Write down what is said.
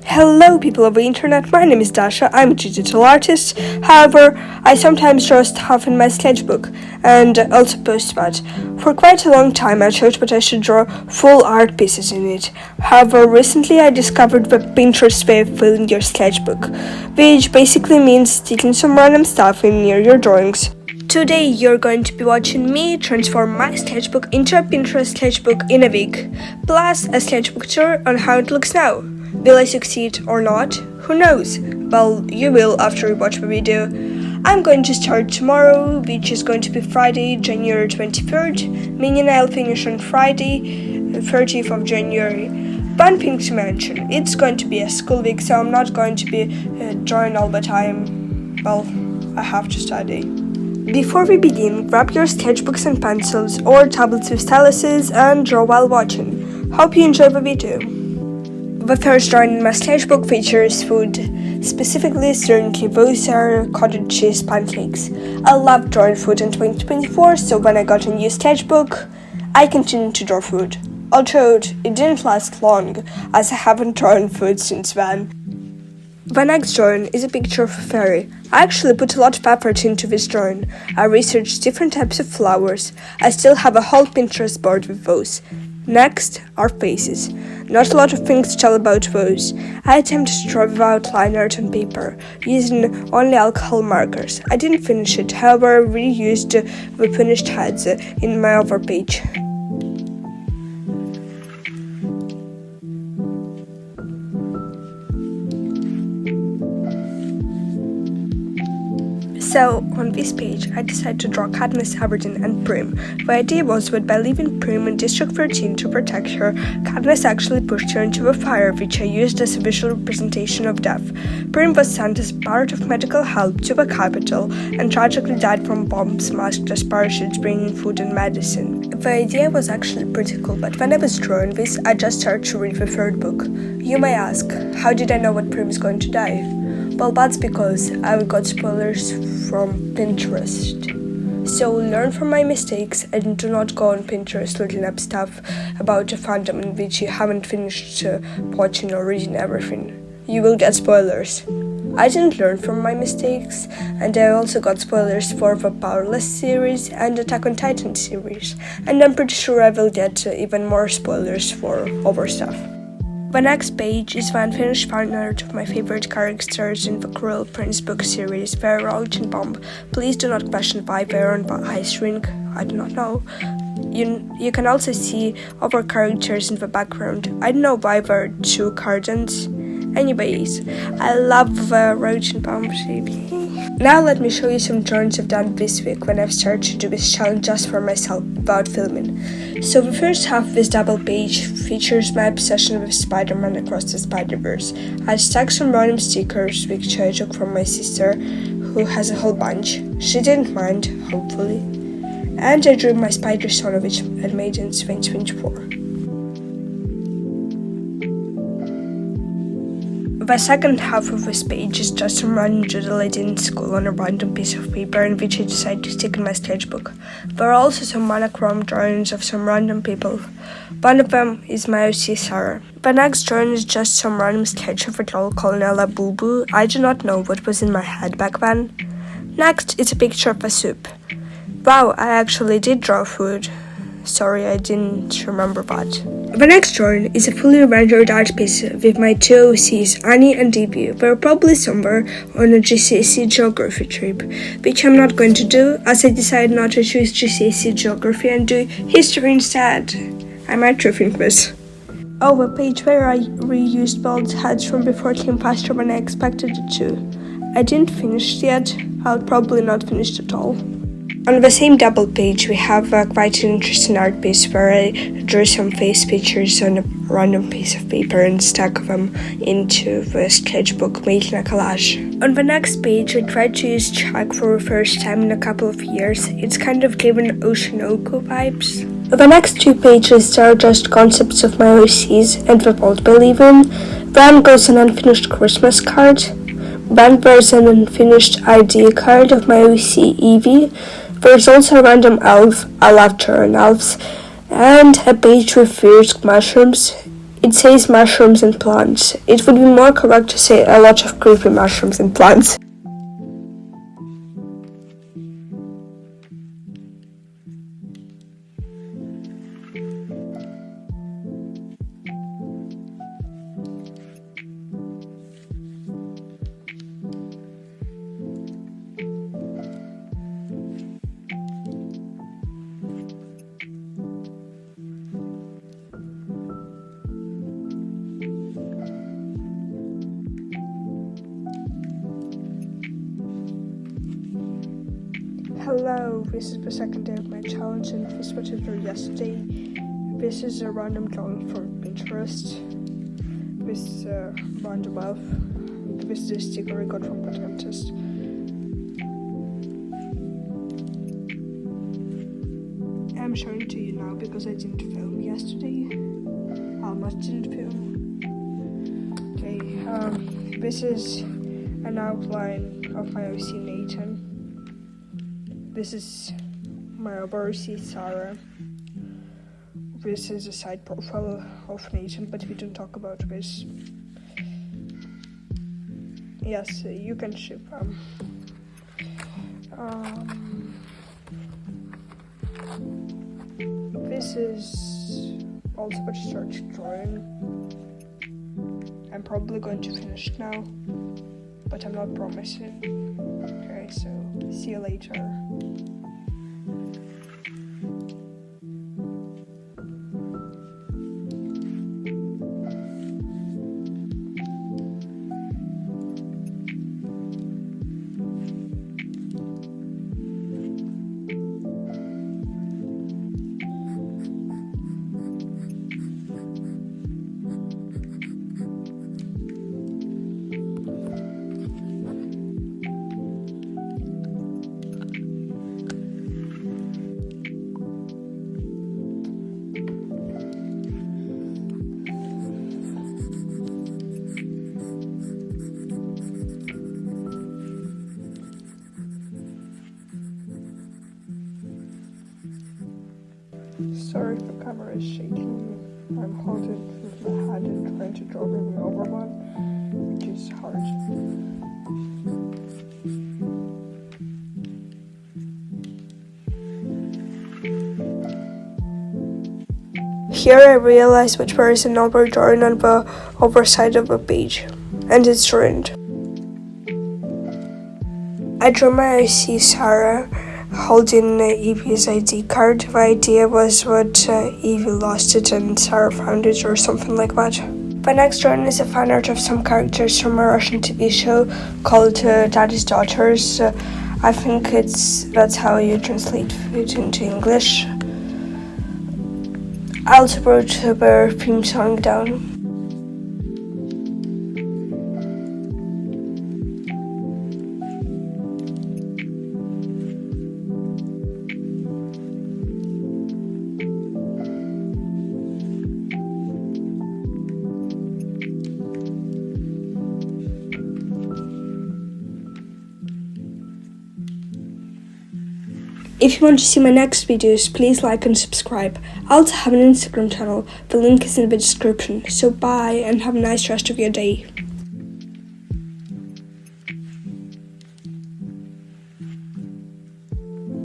Hello people of the internet, my name is Dasha, I'm a digital artist. However, I sometimes draw stuff in my sketchbook and also post that. For quite a long time I thought that I should draw full art pieces in it. However, recently I discovered the Pinterest way of filling your sketchbook, which basically means sticking some random stuff in near your drawings. Today you're going to be watching me transform my sketchbook into a Pinterest sketchbook in a week, plus a sketchbook tour on how it looks now. Will I succeed or not? Who knows? Well, you will after you watch the video. I'm going to start tomorrow, which is going to be Friday, January 23rd, meaning I'll finish on Friday, 30th of January. One thing to mention, it's going to be a school week, so I'm not going to be drawing all the time. Well, I have to study. Before we begin, grab your sketchbooks and pencils or tablets with styluses and draw while watching. Hope you enjoy the video. The first drawing in my sketchbook features food. Specifically, currently those are cottage cheese pancakes. I love drawing food in 2024, so when I got a new sketchbook, I continued to draw food. Although it didn't last long, as I haven't drawn food since then. The next drawing is a picture of a fairy. I actually put a lot of effort into this drawing. I researched different types of flowers. I still have a whole Pinterest board with those. Next are faces. Not a lot of things to tell about those. I attempted to draw the outline art on paper, using only alcohol markers. I didn't finish it, however I reused the finished heads in my other page. So, on this page, I decided to draw Katniss Everdeen and Prim. The idea was that by leaving Prim in District 13 to protect her, Katniss actually pushed her into the fire, which I used as a visual representation of death. Prim was sent as part of medical help to the capital and tragically died from bombs masked as parachutes bringing food and medicine. The idea was actually pretty cool, but when I was drawing this, I just started to read the third book. You may ask, how did I know that Prim is going to die? Well, that's because I got spoilers from Pinterest. So learn from my mistakes and do not go on Pinterest looking up stuff about a fandom in which you haven't finished watching or reading everything. You will get spoilers. I didn't learn from my mistakes, and I also got spoilers for the Powerless series and Attack on Titan series, and I'm pretty sure I will get even more spoilers for other stuff. The next page is the unfinished fan art of my favorite characters in the Cruel Prince book series, Vera, Roach and Bomb. Please do not question why they're on the ice rink, I do not know. You can also see other characters in the background. I don't know why there are two gardens. Anyways, I love the Roach and Bomb shape. Now let me show you some drawings I've done this week when I've started to do this challenge just for myself without filming. So the first half of this double page features my obsession with Spider-Man Across the Spider-Verse. I stuck some random stickers which I took from my sister, who has a whole bunch. She didn't mind, hopefully. And I drew my spider son, which I made in 2024. The second half of this page is just some random doodle I did in school on a random piece of paper in which I decided to stick in my sketchbook. There are also some monochrome drawings of some random people. One of them is my OC Sarah. The next drawing is just some random sketch of a doll called Nella Boo Boo. I do not know what was in my head back then. Next is a picture of a soup. Wow, I actually did draw food. Sorry, I didn't remember that. The next drawing is a fully rendered art piece with my two OCs, Annie and Debbie. They're probably somewhere on a GCSE geography trip, which I'm not going to do, as I decided not to choose GCSE geography and do history instead. I might rethink this. Oh, the page where I reused bald heads from before came faster than I expected it to. I didn't finish yet. I'll probably not finish it at all. On the same double page, we have quite an interesting art piece where I drew some face pictures on a random piece of paper and stuck them into the sketchbook, making a collage. On the next page, I tried to use chalk for the first time in a couple of years. It's kind of given Oceanoko vibes. The next two pages are just concepts of my OCs and the world I believe in. Then goes an unfinished Christmas card. Then there's an unfinished ID card of my OC Evie. There's also a random elf, I love drawing elves, and a page with weird mushrooms. It says mushrooms and plants. It would be more correct to say a lot of creepy mushrooms and plants. Hello, this is the second day of my challenge, and this is what I drew yesterday. This is a random drawing from Pinterest. This is a random elf. This is a sticker I got from the dentist. I'm showing it to you now because I didn't film yesterday. Almost didn't film. Okay, this is an outline of my OC Nathan. This is my other OC Sarah. This is a side profile of Nathan, but we don't talk about this. Yes, you can ship them. This is also what I started drawing. I'm probably going to finish now, but I'm not promising. Okay, so see you later. Sorry if the camera is shaking. I'm holding it with my hand and trying to draw the over one, which is hard. Here I realized that there is an over drawing on the overside of the page, and it's ruined. I drew my IC Sarah holding Evie's ID card. The idea was that Evie lost it and Sarah found it or something like that. The next drawing is a fan art of some characters from a Russian TV show called Daddy's Daughters. I think that's how you translate it into English. I also wrote their theme song down. If you want to see my next videos, please like and subscribe. I also have an Instagram channel. The link is in the description. So bye and have a nice rest of your day.